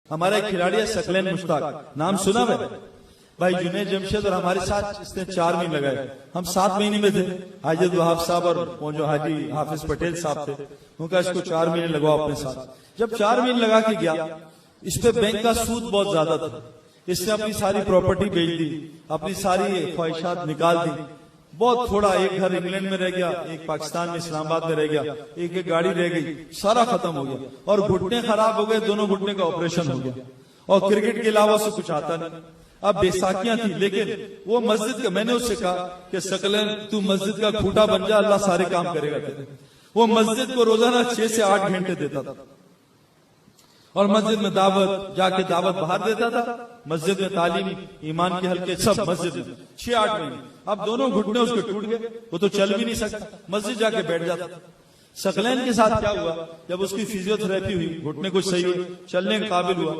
हमारा एक खिलाड़ी है सकलैन मुश्ताक, नाम सुना है भाई। जुनैद जमशेद और हमारे साथ इसने 4 महीने लगाए। हम 7 महीने में थे। हाजी वहाब साहब और वो जो हाजी हाफिज पटेल साहब थे, उनका इसको 4 महीने लगवाओ अपने साथ। जब 4 महीने लगा के गया, इस पे बैंक का सूद बहुत ज्यादा था। इसने अपनी सारी प्रॉपर्टी बेच दी, अपनी सारी ख्वाहिशात निकाल दी। बहुत थोड़ा, एक घर इंग्लैंड में रह गया, एक पाकिस्तान में इस्लामाबाद में रह गया, एक गाड़ी रह गई, सारा खत्म हो गया। और घुटने खराब हो गए, दोनों घुटने का ऑपरेशन हो गया। और क्रिकेट के अलावा से कुछ आता नहीं। अब बैसाखियां थी, लेकिन वो मस्जिद का, मैंने उससे कहा कि सकलैन तू मस्जिद का खूंटा बन जा, अल्लाह सारे काम करेगा तेरे। वो मस्जिद को रोजाना 6 से 8 घंटे देता था और मस्जिद में दावत, जाके दावत बाहर देता था, मस्जिद में तालीम, ईमान के हल्के सब मस्जिद में 6-8 महीने। अब दोनों घुटने उसके टूट गए, वो तो चल भी नहीं सकता, मस्जिद जाके बैठ जाता। सकलैन के साथ क्या हुआ, जब उसकी फिजियोथेरेपी हुई, घुटने कुछ सही हुए, चलने के काबिल हुआ,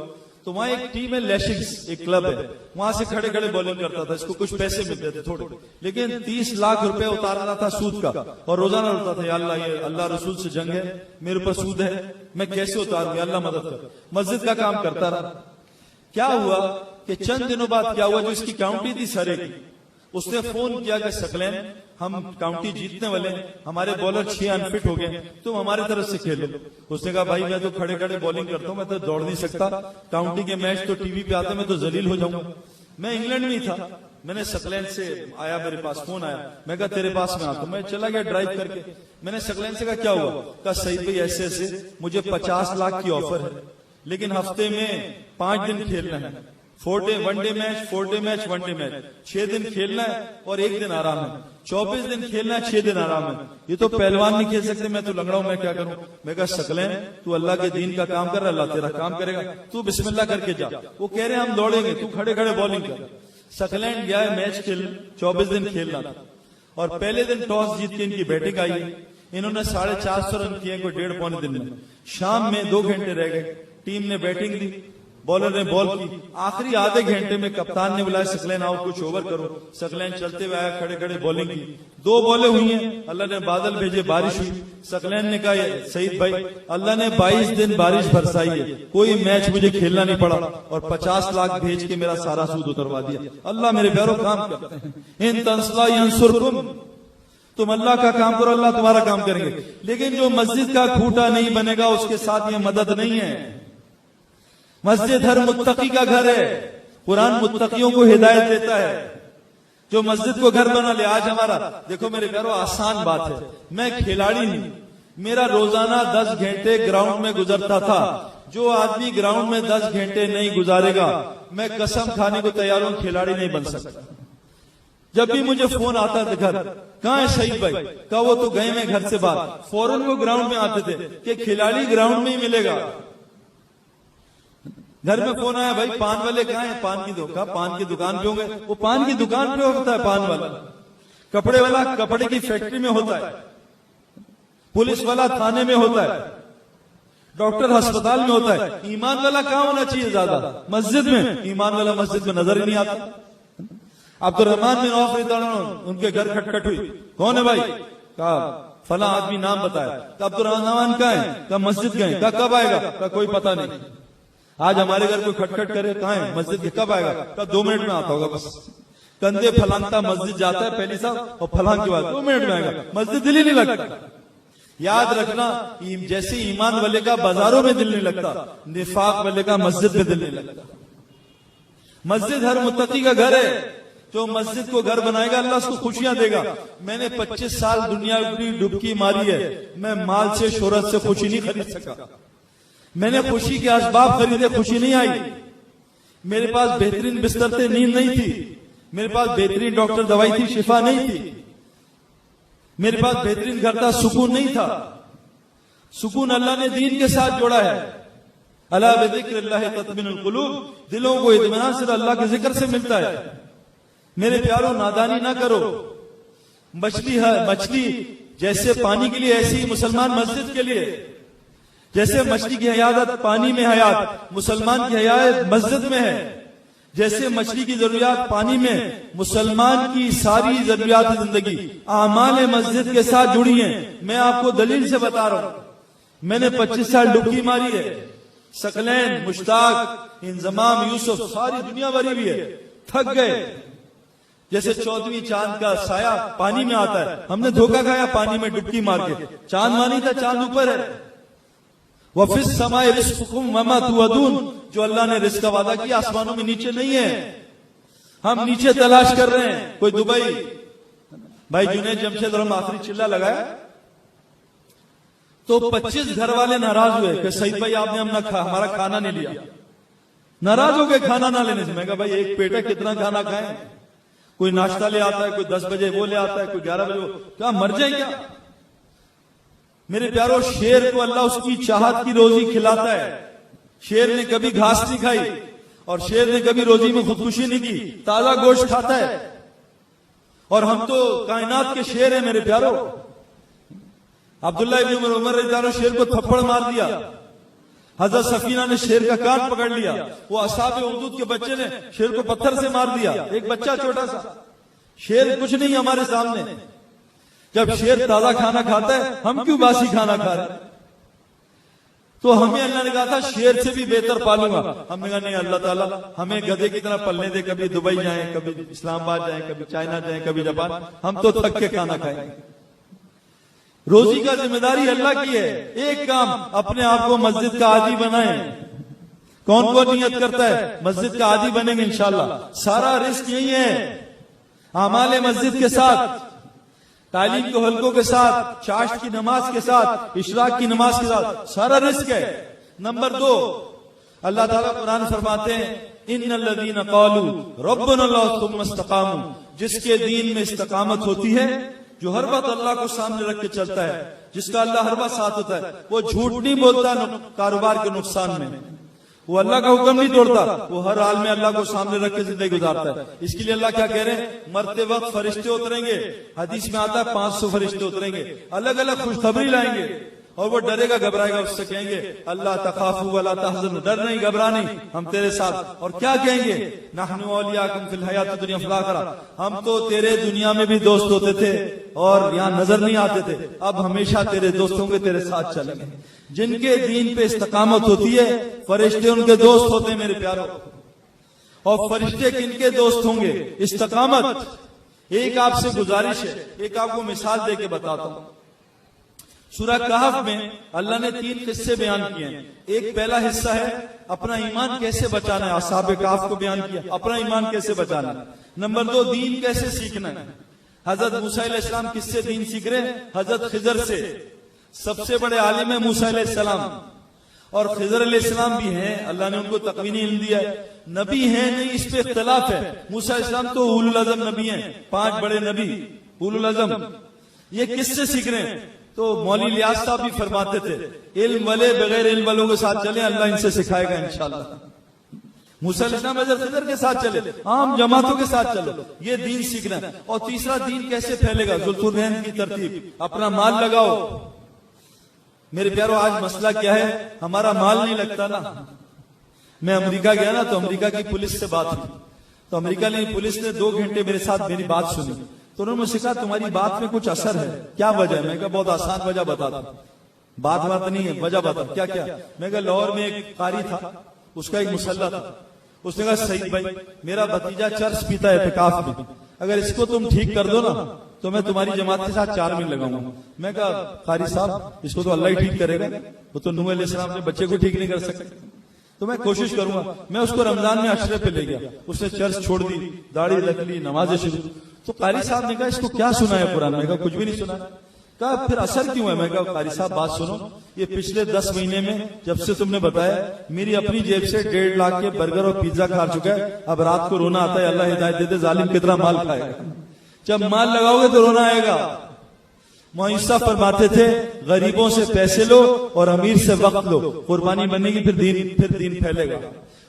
तो वहां एक टीम है, लैशिक्स एक क्लब है, वहां से खड़े खड़े बॉलिंग करता था। इसको कुछ पैसे मिलते थे थोड़े, लेकिन 30 लाख रुपए उतारना था सूद का। और रोजाना उठता था, या अल्लाह, ये अल्लाह रसूल से जंग है, मेरे ऊपर सूद है, मैं कैसे उतारूं, या अल्लाह मदद कर। मस्जिद का काम करता रहा। क्या हुआ कि चंद दिनों बाद क्या हुआ, जो इसकी काउंटी थी सरे की, उसने फोन किया कि सकलैन हम काउंटी जीतने वाले, हमारे बॉलर 6 अनफिट हो गए, तुम हमारे तरफ से खेलो। उसने कहा भाई मैं तो खड़े खड़े बॉलिंग करता हूं, मैं तो दौड़ नहीं सकता, काउंटी के मैच तो टीवी पे आते, मैं तो जलील हो जाऊंगा। मैं इंग्लैंड में ही था, मैंने सकलैन से आया, मेरे पास फोन आया, मैं कहा तेरे पास में आता हूं। मैं चला गया ड्राइव करके। मैंने सकलैन से कहा क्या हुआ, कहा सईद भाई ऐसे ऐसे मुझे 50 लाख की ऑफर है, लेकिन हफ्ते में 5 दिन खेलना है, 4 day 1 day match, 4 day match, 1 day match, 6 दिन खेलना है और 1 दिन आराम है, 24 दिन खेलना है, 6 दिन आराम है। ये तो पहलवान नहीं खेल सकते, मैं तो लंगड़ा हूं, मैं क्या करूं। मैं कहा सकलैन तू अल्लाह के दीन का काम कर रहा, अल्लाह तेरा काम करेगा, तू बिस्मिल्लाह करके जा। वो कह रहे हैं हम दौड़ेंगे, तू खड़े खड़े बॉलिंग कर। सकलैन गया है मैच खेल, 24 दिन खेलना था। और पहले दिन टॉस जीत के इनकी बैटिंग आई, इन्होंने 450 रन किए, कोई 1.5-पौने दिन में। शाम में 2 घंटे रह गए, टीम ने बैटिंग दी, बॉलर ने बॉल की। आखिरी आधे घंटे में कप्तान ने बुलाया सकलैन आओ कुछ ओवर करो। सकलैन चलते हुए आया, खड़े खड़े बॉलिंग की, 2 बॉलें हुई हैं, अल्लाह ने बादल भेजे, बारिश हुई। सकलैन ने कहा सईद भाई अल्लाह ने 22 दिन बारिश बरसाई है, कोई मैच मुझे खेलना नहीं पड़ा और 50 लाख भेज के मेरा सारा सूद उतरवा दिया। अल्लाह मेरे प्यारों काम करते हैं, इन तंसला यंसुरकुम, तुम अल्लाह का काम करो, अल्लाह तुम्हारा काम करेंगे। लेकिन जो मस्जिद का खूंटा नहीं बनेगा, उसके साथ ये मदद नहीं है। मस्जिद हर मुत्तकी का घर है, कुरान मुत्तकियों को हिदायत देता है, जो मस्जिद को घर बना ले। आज हमारा देखो मेरे प्यारों, आसान बात है, मैं खिलाड़ी हूं, मेरा रोजाना 10 घंटे ग्राउंड में गुजरता था। जो आदमी ग्राउंड में 10 घंटे नहीं गुजारेगा, मैं कसम खाने को तैयार हूं, खिलाड़ी नहीं बन सकता। जब भी मुझे फोन आता था घर, कहाँ है सईद भाई, कहा वो तो गए मैं घर से बाहर, फौरन वो ग्राउंड में आते थे कि खिलाड़ी ग्राउंड में ही मिलेगा। घर में फोन आया, भाई पान वाले कहाँ हैं, पान की दुकान, पान की दुकान पे होंगे। वो पान की दुकान पे होता है पान वाला, कपड़े वाला कपड़े की फैक्ट्री में होता है, पुलिस वाला थाने में होता है, डॉक्टर अस्पताल में होता है। ईमान वाला कहाँ होना चाहिए ज्यादा, मस्जिद में। ईमान वाला मस्जिद में नजर ही नहीं आता। अब्दुर्रहमान बिन औफ रज़ियल्लाहु, उनके घर खटखट हुई, कौन है भाई, कहा फला आदमी, नाम बताया। अब्दुर्रहमान कहाँ है, कहा मस्जिद गए, कहा कब आएगा, कहा कोई पता नहीं। आज हमारे घर कोई खटखट करे, कहाँ है, मस्जिद के, कब आएगा, कहा 2 मिनट में आता होगा बस। कंधे फलांगता मस्जिद जाता है पहली साहब, और फलांग के बाद 2 मिनट में आएगा, मस्जिद दिल ही नहीं लगता। याद रखना, जैसे ईमान वाले का बाजारों में दिल नहीं लगता, निफाक वाले का मस्जिद में दिल नहीं लगता। मस्जिद हर मुत्तकी का घर है, जो मस्जिद को घर बनाएगा अल्लाह उसको खुशियां देगा। मैंने 25 साल दुनिया की डुबकी मारी है, मैं माल से शोहरत से खुशी नहीं खरीद सका। मैंने खुशी के असबाब खरीदे, खुशी नहीं आई। मेरे पास बेहतरीन बिस्तर थे, नींद नहीं थी। मेरे पास बेहतरीन डॉक्टर दवाई थी, शिफा नहीं थी। मेरे पास बेहतरीन घर था, सुकून नहीं था। सुकून अल्लाह ने दीन के साथ जोड़ा है। अला बिज़िक्रिल्लाहि तत्मिनुल कुलूब, दिलों को इत्मीनान सिर्फ अल्लाह के जिक्र से मिलता है। मेरे प्यारों, नादानी ना करो। मछली जैसे पानी के लिए, ऐसी ही मुसलमान मस्जिद के लिए। जैसे मछली की हयात पानी में हयात, मुसलमान की हयात मस्जिद में है। जैसे मछली की जरूरियात पानी में, मुसलमान की सारी जरूरियात जिंदगी आमाल मस्जिद के साथ जुड़ी हैं। मैं आपको दलील से बता रहा हूं, मैंने 25 साल डुबकी मारी है, सकलैन, मुश्ताक, इंजमाम, यूसुफ, सारी दुनिया भरी भी है, थक गए। जैसे 14वीं चांद का साया पानी में आता है, हमने धोखा खाया पानी में डुबकी मार के, चांद मानी था चांद ऊपर है। वफिस समाए रिस्कुकुम वमा तुअदून, जो अल्लाह ने रिस्क का वादा किया आसमानों में नीचे नहीं है, हम नीचे तलाश कर रहे हैं। कोई दुबई, भाई जुनैद जमशेद और हम आखिरी चिल्ला लगाया तो 25 घर वाले नाराज हुए कि सईद भाई आपने हमारा खाना नहीं लिया, नाराज हो गए खाना ना लेने से। मैं कहा भाई एक पेट है, कितना खाना खाएं? कोई नाश्ता ले आता है, कोई 10 बजे वो ले आता है, कोई 11 बजे वो, क्या मर जाए क्या? मेरे प्यारो, शेर को अल्लाह उसकी चाहत की रोजी खिलाता है। शेर ने कभी घास नहीं खाई और शेर ने कभी रोजी में खुदकुशी नहीं की, ताजा गोश्त खाता है। और हम तो कायनात के शेर हैं मेरे प्यारो। अब्दुल्लाह इब्न उमर रज़ियल्लाहु अन्हु शेर को थप्पड़ मार दिया, हजरत सफीना ने शेर का कान पकड़ लिया, वो असहाब उहद के बच्चे ने शेर को पत्थर से मार दिया, एक बच्चा छोटा सा। शेर कुछ नहीं हमारे सामने। जब शेर ताजा खाना खाता है, हम क्यों बासी खाना खा रहे हैं? तो हमें अल्लाह ने कहा था शेर से भी बेहतर पालूंगा। हमने कहा नहीं, अल्लाह ताला हमें गधे की तरह पलने दे, कभी दुबई जाएं, कभी इस्लामाबाद जाएं, कभी चाइना जाएं, कभी जापान, हम तो थक के खाना खाएंगे। रोजी का जिम्मेदारी अल्लाह की है। एक काम, अपने आप को मस्जिद का आदी बनाएं। कौन कौन नियत करता है मस्जिद का आदी बनेंगे इंशाल्लाह? सारा रिस्क यही है, आमाले मस्जिद के साथ, तालीम के हल्कों के साथ, चाश्त की नमाज के साथ, इशराक की नमाज के साथ, सारा रिस्क है। नंबर 2, अल्लाह ताला कुरान फरमाते हैं इन्नल्लज़ीना क़ालू रब्बुनल्लाह सुम्मा इस्तक़ामू, जिसके दीन में इस्तकामत होती है, जो हर वक्त अल्लाह को सामने रख के चलता है, जिसका अल्लाह हर वक्त साथ होता है, वो झूठ नहीं बोलता कारोबार के नुकसान में, वो अल्लाह का हुक्म नहीं तोड़ता, वो हर हाल में अल्लाह को सामने रख के जिंदगी गुजारता है। इसके लिए अल्लाह क्या कह रहे हैं? मरते वक्त फरिश्ते उतरेंगे, हदीस में आता है 500 फरिश्ते उतरेंगे, अलग अलग खुशखबरी लाएंगे, और वो डरेगा घबराएगा, उससे कहेंगे अल्लाह तखाफू वला तहज़नु, डर नहीं घबरा नहीं, हम तेरे साथ। और क्या कहेंगे? नहनु औलियाकुम फिल हयातिद दुनिया वल आखिरह, हम तो तेरे दुनिया में भी दोस्त होते थे और यहाँ नजर नहीं आते थे, अब हमेशा तेरे दोस्त होंगे, तेरे साथ चलेंगे। जिनके दीन पे इस्तकामत होती है, फरिश्ते उनके दोस्त होते हैं मेरे प्यारो। और फरिश्ते किनके दोस्त होंगे? इस्तकामत। एक आपसे गुजारिश है, एक आपको मिसाल दे के बताता हूं। सूरह कहफ में अल्लाह ने 3 किस्से बयान किए हैं। एक पहला हिस्सा है अपना ईमान कैसे बचाना है, असहाब कहफ को बयान किया, अपना ईमान कैसे बचाना है। नंबर 2, दीन कैसे सीखना है। हजरत मूसा अलैहिस्सलाम किससे दीन सीख रहे हैं? हजरत खिजर से। सबसे बड़े आलिम है मूसा अलैहिस्सलाम, और खिजर अलैहिस्सलाम भी हैं, अल्लाह ने उनको तकवीनी इल्म दिया है। नबी है नहीं, इस पे इख्तिलाफ है। मूसा अलैहिस्सलाम तो उलुल अज़म नबी हैं, 5 बड़े नबी उलुल अज़म। ये किससे सीख रहे हैं? तो मौलवी लियाज साहब भी फरमाते थे इल्म वाले बगैर इल्म वालों के साथ चले, अल्लाह इनसे सिखाएगा इंशाल्लाह। मूसा अलैहिस्सलाम हज़रत खिजर के साथ चले, आम जमातों के साथ चलो, ये दीन सीखना है। और तीसरा, दीन कैसे फैलेगा? ज़ुल्क़ुरनैन की तरतीब, अपना माल लगाओ। मेरे प्यारो, आज मसला क्या है? हमारा माल नहीं लगता ना। मैं अमेरिका गया ना, तो अमेरिका की पुलिस से बात हुई, तो अमेरिका ने पुलिस ने 2 घंटे मेरे साथ मेरी बात सुनी। तो उन्होंने मुझसे कहा तुम्हारी बात में कुछ असर है, क्या वजह है? मैं कहा बहुत आसान वजह बताता हूं, बात नहीं है, वजह बता। क्या क्या? मैं कहा लाहौर में एक कारी था, उसका एक मुसल्ला था, उसने कहा सईद भाई मेरा भतीजा चर्च पीता है एतिकाफ में, अगर इसको तुम ठीक कर दो ना तो मैं तुम्हारी जमात के साथ 4 मील लगाऊंगा। मैं कहा कारी साहब इसको तो अल्लाह ही ठीक करेगा, वो तो नूह अलैहिस्सलाम अपने बच्चे को ठीक नहीं कर सकते, तो मैं कोशिश करूंगा। मैं उसको रमजान में अशरे पे ले गया, उसने चर्च छोड़ दी, दाढ़ी रख ली, नमाजें शुरू। तो कारी साहब ने कहा इसको क्या सुना है कुरान? मैं कहा कुछ भी नहीं सुना। कहा फिर असर क्यों है? मैं कहा कारी साहब बात सुनो, ये पिछले 10 महीने में जब से तुमने बताया मेरी अपनी जेब से 1.5 लाख के बर्गर और पिज्जा खा चुका है। अब रात को रोना आता है, अल्लाह हिदायत दे दे, जालिम कितना माल खाएगा। जब माल लगाओगे तो रोना आएगा। मुईसा फरमाते थे गरीबों से पैसे लो और अमीर से वक्त लो, कुर्बानी बनेगी फिर दीन फैलेगा।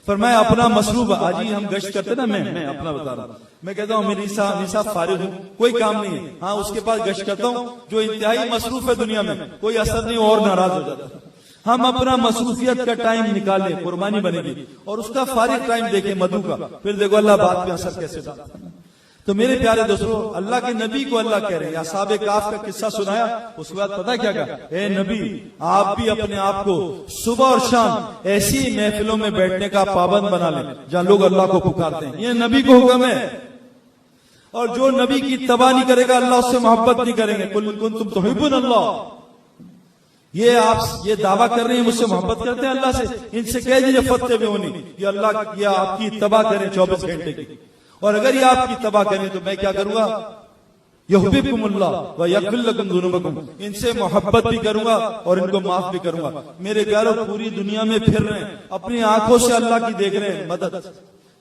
फरमाया अपना मसरूफ, आज ही हम गश्त करते ना, मैं अपना बता रहा हूं, मैं कहता हूँ मेरी साहब फारिग हूँ, कोई काम नहीं है, हाँ उसके पास गश्त करता हूँ जो इंतहाई मसरूफ है दुनिया में, कोई असर नहीं और नाराज हो जाता। हम अपना मसरूफियत का टाइम निकाले, कुर्बानी बनेगी, और उसका फारिग टाइम देखे मधु का, फिर देखो अल्लाह बात पे असर कैसे डालता है। तो मेरे प्यारे दोस्तों, अल्लाह के नबी को अल्लाह कह रहे हैं, असहाबे काफ का किस्सा सुनाया, उसके बाद पता क्या कहा, ए नबी आप भी अपने आप को सुबह और शाम ऐसी महफिलों में बैठने का पाबंद बना लें जहां लोग अल्लाह को पुकारते हैं। ये नबी को हुक्म है। और जो नबी की इत्तबा नहीं करेगा, अल्लाह उससे मोहब्बत नहीं करेंगे। कुल कुंतुम तुहिब्बुन अल्लाह, ये आप ये दावा कर रहे हैं मुझसे मोहब्बत करते हैं अल्लाह से, इनसे कह दीजिए फत्ते में होनी, ये अल्लाह ये आपकी इत्तबा करें 24 घंटे की। और अगर ये आपकी इत्तबा करें तो मैं क्या करूंगा, युहिब्बुकुमुल्लाह व यग़फिर लकुम ज़ुनूबकुम, इनसे मोहब्बत भी करूंगा और इनको माफ भी करूंगा। मेरे प्यारों, पूरी दुनिया में फिर रहे हैं, अपनी आंखों से अल्लाह की देख रहे हैं मदद,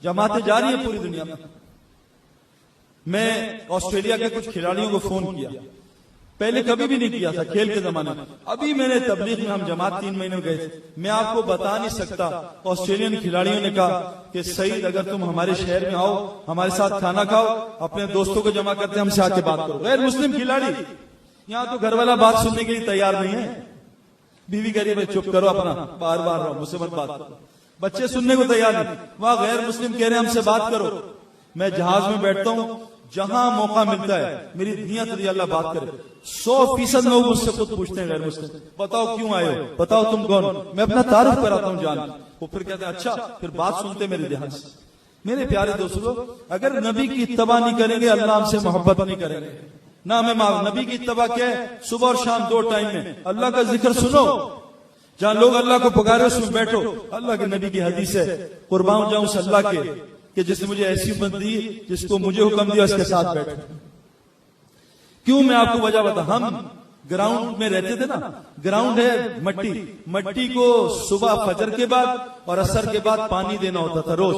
जमातें जा रही है पूरी दुनिया में। मैं ऑस्ट्रेलिया के कुछ खिलाड़ियों को फोन किया, पहले कभी भी नहीं किया था खेल के जमाने में। अभी मैंने तबलीग में, हम जमात 3 महीने गए थे, मैं आपको बता नहीं सकता। ऑस्ट्रेलियन खिलाड़ियों ने कहा कि सईद अगर तुम हमारे शहर में आओ, हमारे साथ खाना खाओ, अपने दोस्तों को जमा करते हमसे आके बात करो। गैर मुस्लिम खिलाड़ी, यहाँ तो घर वाला बात सुनने के लिए तैयार नहीं है। बीवी कह रही है चुप करो अपना, बार बार रहो, मुझसे मत बात करो। बच्चे सुनने को तैयार नहीं, वहां गैर मुस्लिम कह रहे हैं हमसे बात करो। मैं जहाज में बैठता हूँ, जहां मौका मिलता है मेरी नियत रही अल्लाह बात करे, 100% लोग मुझसे खुद पूछते हैं गैर मुस्लिम, बताओ क्यों आए हो, बताओ तुम कौन। मैं अपना तारुफ कराता हूँ जान, वो फिर कहते हैं अच्छा, फिर बात सुनते मेरे ध्यान से। मेरे प्यारे दोस्तों, अगर नबी की इत्तबा नहीं करेंगे, अल्लाह हमसे मोहब्बत नहीं करेंगे ना हमें माफ। नबी की इत्तबा क्या है, सुबह और शाम 2 टाइम में अल्लाह का जिक्र सुनो, जहां लोग अल्लाह को पुकारे उसमें बैठो। अल्लाह के नबी की हदीस है, कुर्बान जाऊं उस अल्लाह के कि जिसने मुझे ऐसी उम्मत दी, जिसको मुझे हुक्म दिया उसके साथ बैठो। क्यों, मैं आपको वजह बता। हम ग्राउंड में रहते थे ना, ग्राउंड है मट्टी, मट्टी को सुबह फजर के बाद और असर के बाद पानी देना होता था रोज।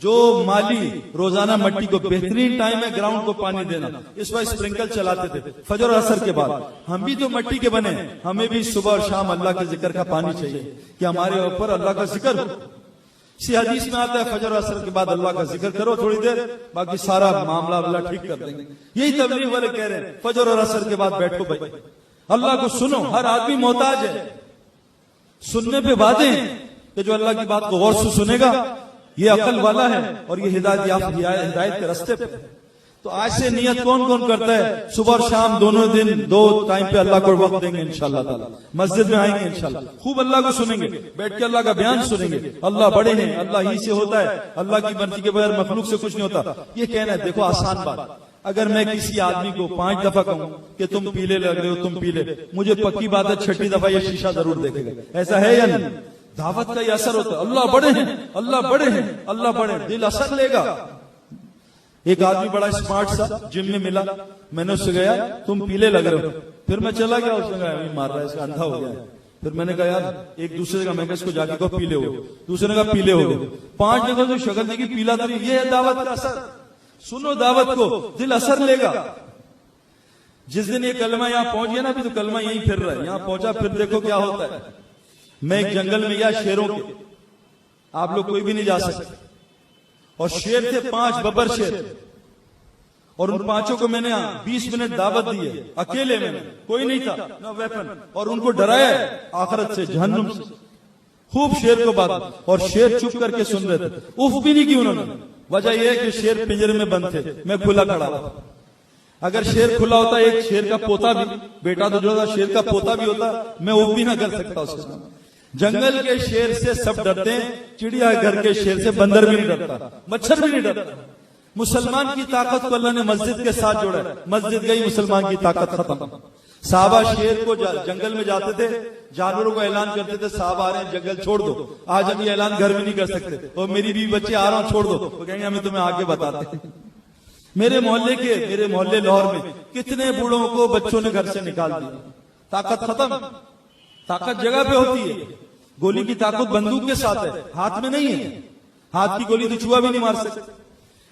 जो माली रोजाना मट्टी को, बेहतरीन टाइम है ग्राउंड को पानी देना, इस वक्त स्प्रिंकल चलाते थे फजर और असर के बाद। हम भी तो मट्टी के बने, हमें भी सुबह और शाम अल्लाह के जिक्र का पानी चाहिए कि हमारे ऊपर अल्लाह का जिक्र हो। इसी हदीस में आता है फजर और असर के बाद अल्लाह का जिक्र करो थोड़ी देर, बाकी सारा मामला अल्लाह ठीक कर देंगे। यही तबलीग वाले कह रहे हैं, फजर और असर के बाद बैठो भाई, अल्लाह को सुनो। हर आदमी मोहताज है, सुनने पे वादे हैं कि जो अल्लाह की बात को गौर से सुनेगा ये अकल वाला है और ये हिदायत के रास्ते पे। तो आज से नियत कौन कौन करता है, सुबह और शाम दोनों दिन 2 टाइम पे अल्लाह को वक्त देंगे इंशाअल्लाह ताला, मस्जिद में आएंगे इंशाअल्लाह, खूब अल्लाह को सुनेंगे, बैठ के अल्लाह का बयान सुनेंगे। अल्लाह बड़े हैं, अल्लाह ही से होता है, अल्लाह की मर्जी के बगैर मखलूक से कुछ नहीं होता। ये कहना है, देखो आसान बात, अगर मैं किसी आदमी को 5 दफा कहूं कि तुम पीले लग रहे हो, तुम पीले, मुझे पक्की बात है 6ठी दफा ये शीशा जरूर देखेगा। ऐसा है या नहीं? दावत का ये असर होता है, अल्लाह बड़े हैं, अल्लाह बड़े हैं, अल्लाह बड़े, दिल असर लेगा। एक आदमी बड़ा स्मार्ट सा जिम में मिला, मैंने उससे गया तुम पीले लग रहे हो, फिर मैं चला गया, उसने कहा अभी मार रहा है, इसका अंधा हो गया है। फिर मैंने कहा यार एक दूसरे का, मैं इसको जाके कहो पीले हो, दूसरे ने कहा पीले हो गए, 5 जगह जो शक्ल देखी पीला तो ये है दावत का असर। सुनो दावत को, दिल असर लेगा। जिस दिन ये कलमा यहाँ पहुंच गया ना, अभी तो कलमा यहीं फिर रहा है, यहाँ पहुंचा, फिर देखो क्या होता है। मैं एक जंगल में गया शेरों के, आप लोग कोई भी नहीं जा सकते, और शेर थे 5 बब्बर शेर, और उन 5 को मैंने 20 मिनट दावत दी है, अकेले में, कोई नहीं था, नो वेपन, और उनको डराया आखिरत से, जहन्नुम से, खूब शेर को बात। और शेर चुप करके सुन रहे थे, उफ भी नहीं की उन्होंने। वजह यह है कि शेर पिंजरे में बंद थे, मैं खुला खड़ा हुआ। अगर शेर खुला होता, एक शेर का पोता भी, बेटा तो जो था शेर का पोता भी होता, मैं उफ भी ना कर सकता उसके सामने। जंगल के शेर से सब डरते हैं, चिड़िया घर के शेर से बंदर भी नहीं डरता, मच्छर भी नहीं डरता। मुसलमान की ताकत को अल्लाह ने मस्जिद के साथ जोड़ा है, मस्जिद गई मुसलमान की ताकत खत्म। साहबा शेर को जंगल में जाते थे, जानवरों को ऐलान करते थे साहब आ रहे हैं, जंगल छोड़ दो। आज हम ये ऐलान घर में नहीं कर सकते, और मेरी भी बच्चे आ रहा हूं छोड़ दो, तो कहेंगे हमें तुम्हें आगे बताते। मेरे मोहल्ले लाहौर में कितने बूढ़ों को बच्चों ने घर से निकाल दिया, ताकत खत्म। ताकत जगह पे होती है, गोली की ताकत बंदूक के साथ है, हाथ में नहीं है। हाथ की गोली तो चूहा भी नहीं मार सकते।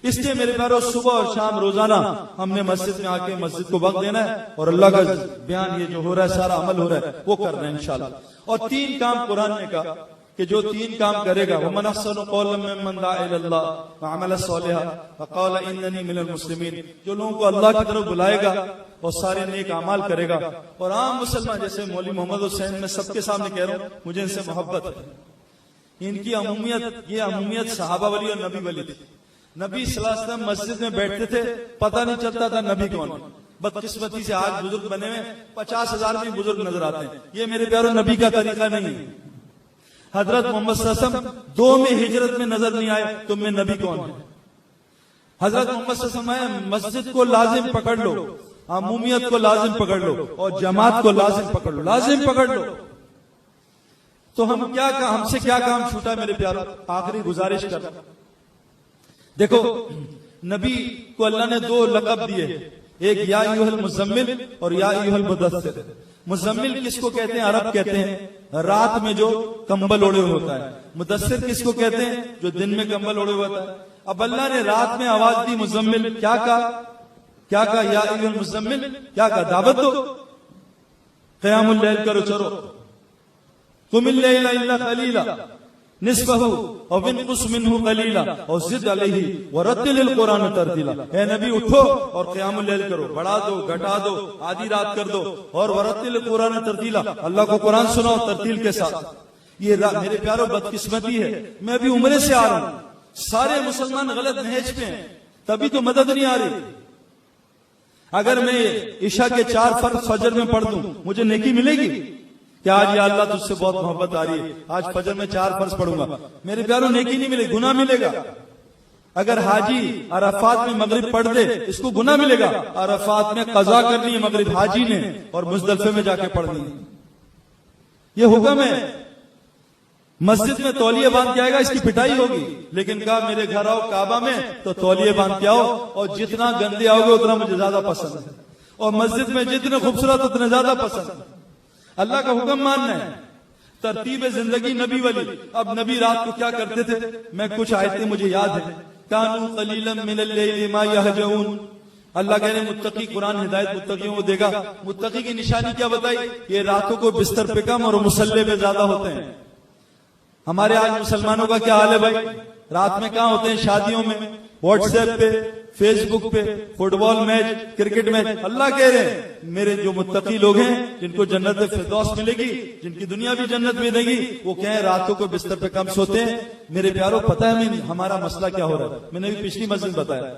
इसलिए मेरे प्यारों, सुबह और शाम रोजाना हमने मस्जिद में आके मस्जिद को वक्त देना है, और अल्लाह का बयान ये जो हो रहा है, सारा अमल हो रहा है, वो करना है इंशाल्लाह। और 3 काम कुरान ने कहा कि जो 3 काम करेगा, वो मन अहसनु क़ौलन मिम्मन दअा इलल्लाह व अमल सालिहन व क़ाल इन्ननी मिनल मुस्लिमीन, जो लोगों को अल्लाह की तरफ बुलाएगा और सारे नेक अमाल करेगा। और आम मुसलमान जैसे मौलवी मोहम्मद हुसैन, मैं सबके सामने कह रहा हूँ, मुझे इनसे मोहब्बत है। इनकी अमूमियत, ये अमूमियत सहाबा वाली और नबी वाली थी। नबी सल्लल्लाहु अलैहि वसल्लम मस्जिद में बैठते थे, पता नहीं चलता था नबी कौन है। बदकिस्मती से आज बुजुर्ग बने हुए 50,000 भी बुजुर्ग नजर आते हैं। ये मेरे प्यारों नबी का तरीका नहीं है। हजरत मोहम्मद सल्लल्लाहु अलैहि वसल्लम 2 में हिजरत में नजर नहीं आए, तुम में नबी कौन है? हजरत मोहम्मद सल्लल्लाहु अलैहि वसल्लम मस्जिद को लाजिम पकड़ लो, अमूमियत को लाजिम पकड़ लो और जमात को लाजिम पकड़ लो, लाजिम पकड़ लो। तो हमसे क्या काम छूटा मेरे प्यारों? आखिरी गुजारिश कर, देखो नबी को अल्लाह ने 2 लक़ब दिए, एक या अय्युहल मुज़म्मिल और या अय्युहल मुदस्सिर। मुज़म्मिल किसको कहते हैं? अरब कहते हैं रात में जो कंबल ओढ़े हुए होता है। मुदस्सिर किसको कहते हैं? जो दिन में कंबल ओढ़े हुए होता है। अब अल्लाह ने रात में आवाज दी मुज़म्मिल, क्या कहा? या अय्युहल मुज़म्मिल, क्या कहा? दावत दो, क़यामुल लैल करो, चलो, कुमिल लैला इल्ला क़लीला निस्फहु और विनकुस मिन्हु क़लीला और ज़िद अलैहि वरत्तिलिल कुरान तरतीला। ए नबी उठो और क़यामुल लैल करो, बढ़ा दो, घटा दो, आधी रात कर दो और वरत्तिलिल कुरान तरतीला, अल्लाह को कुरान सुनाओ तरतील के साथ। ये मेरे प्यारों बदकिस्मती है, मैं अभी उम्रे से आ रहा हूं, सारे मुसलमान गलत नहज पे हैं, तभी तो मदद नहीं आ रही। अगर मैं ईशा के 4 फर्ज फजर में पढ़ दूं, मुझे नेकी मिलेगी क्या? आज या अल्लाह तुझसे बहुत मोहब्बत आ रही है, आज फजर में 4 फर्ज पढ़ूंगा, मेरे प्यारों नेकी नहीं मिलेगी, गुनाह मिलेगा। अगर हाजी अराफात में मगरिब पढ़ दे, इसको गुनाह मिलेगा। अराफात में कजा करनी है मगरिब हाजी ने और मुजदलिफे में जाके पढ़नी है, ये हुक्म है। मस्जिद में तौलिया बांध के आएगा, इसकी पिटाई होगी, लेकिन कहा मेरे घर आओ काबा में तो तौलिया बांध के आओ और जितना गंदे आओगे उतना मुझे ज्यादा पसंद है, और मस्जिद में जितने खूबसूरत उतने ज्यादा पसंद है। अल्लाह का हुक्म मानना है, तरतीब जिंदगी नबी वाली। अब नबी रात को क्या करते थे? मैं कुछ आयतें मुझे याद है। कानू कलीलन मिनल लैली मा यहजऊन, अल्लाह कह रहे मुत्तकी, कुरान हिदायत मुत्तकियों को देगा। मुत्तकी की निशानी क्या बताई? ये रातों को बिस्तर पे कम और मुसल्ले पे ज्यादा होते हैं। हमारे आज मुसलमानों का क्या हाल है भाई? रात में कहां होते हैं? शादियों में, व्हाट्सएप पे, फेसबुक पे, फुटबॉल मैच, क्रिकेट मैच। अल्लाह कह रहे हैं मेरे जो मुत्तकी लोग हैं, जिनको जन्नत फिरदौस मिलेगी, जिनकी दुनिया भी जन्नत मिलेगी, वो कहें रातों को बिस्तर पे कम सोते हैं। मेरे प्यारों पता है हमारा मसला क्या हो रहा है? मैंने भी पिछली मस्जिद बताया,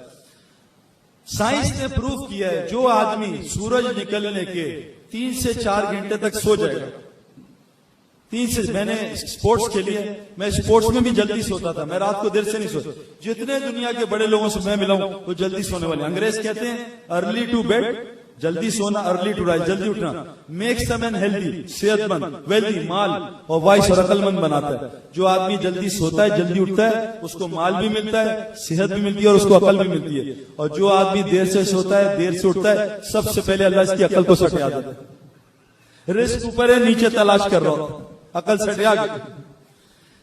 साइंस ने प्रूव किया है जो आदमी सूरज निकलने के 3 से 4 घंटे तक सो जाएगा, 3 से, मैंने स्पोर्ट्स खेली है, मैं स्पोर्ट्स में भी जल्दी सोता था, मैं रात को देर से नहीं सोता। जितने दुनिया के बड़े लोगों से मैं मिला हूं वो जल्दी सोने वाले। अंग्रेज कहते हैं अर्ली टू बेड, जल्दी सोना, अर्ली टू राइज, जल्दी उठना, मेक्स अ मैन हेल्दी, सेहतमंद, वेल्दी, माल और वाइस और अकलमंद बनाता है। जो आदमी जल्दी सोता है, जल्दी उठता है, उसको माल भी मिलता है, सेहत भी मिलती है और उसको अकल भी मिलती है। और जो आदमी देर से सोता है, देर से उठता है, सबसे पहले अल्लाह इसकी अकल को सटिया देता है। रिस्क ऊपर है, नीचे तलाश कर रहा हूं, अकल सटिया गई।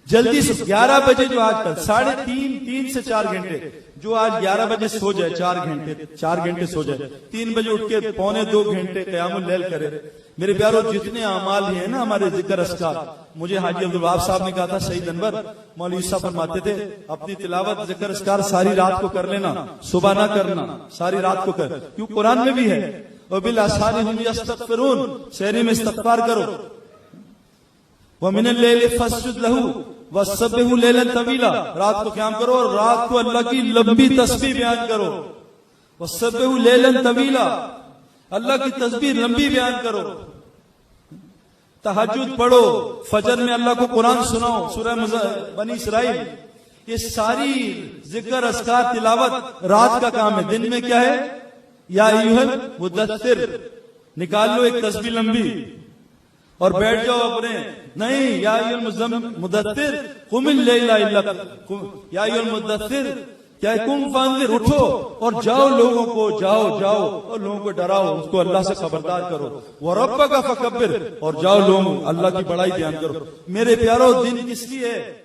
जल्दी से 11 बजे, जो आजकल 3.5 से 4 घंटे, जो आज 11 बजे सो जाए, 4 घंटे सो जाए, 3 बजे उठ के 1.25-2 घंटे क़यामुल लैल करे। मेरे प्यारों जितने अमाल हैं ना हमारे जिक्र अस्कार, मुझे हाजी अब्दुल वहाब साहब ने कहा था, सईद अनवर मौलवी साहब फरमाते थे अपनी तिलावत जिक्र अस्कार सारी रात को कर लेना, सुबह ना करना, सारी रात को कर, क्यों कुरान में भी है, और बिल असहारी हुम यस्तगफिरून, सहरी में इस्तिग़फार करो, वमिनल लैली फस्जुद लहू वसब्बिहू लैलन तवीला, रात को क़याम करो और रात को अल्लाह की लंबी तस्बीह बयान करो, वसब्बिहू लैलन तवीला, अल्लाह की तस्बीह लंबी बयान करो, तहज्जुद पढ़ो, फजर में अल्लाह को कुरान सुनाओ, सूरह बनी इसराइल। ये सारी जिक्र अस्कार तिलावत रात का काम है। दिन में क्या है? या अय्युहल मुद्दस्सिर, निकाल लो एक तस्बीह लंबी और बैठ जाओ अपने। नहीं, या अय्युहल मुद्दस्सिर कुमिल लैला इल्ला, या अय्युहल मुद्दस्सिर क्या कुम फांदिर, उठो और जाओ, लोगों को जाओ और लोगों को डराओ, उसको अल्लाह से खबरदार करो, व रब्बका फकब्बिर, और जाओ लोगों अल्लाह की बड़ाई बयान करो। मेरे प्यारो दिन किस लिए है?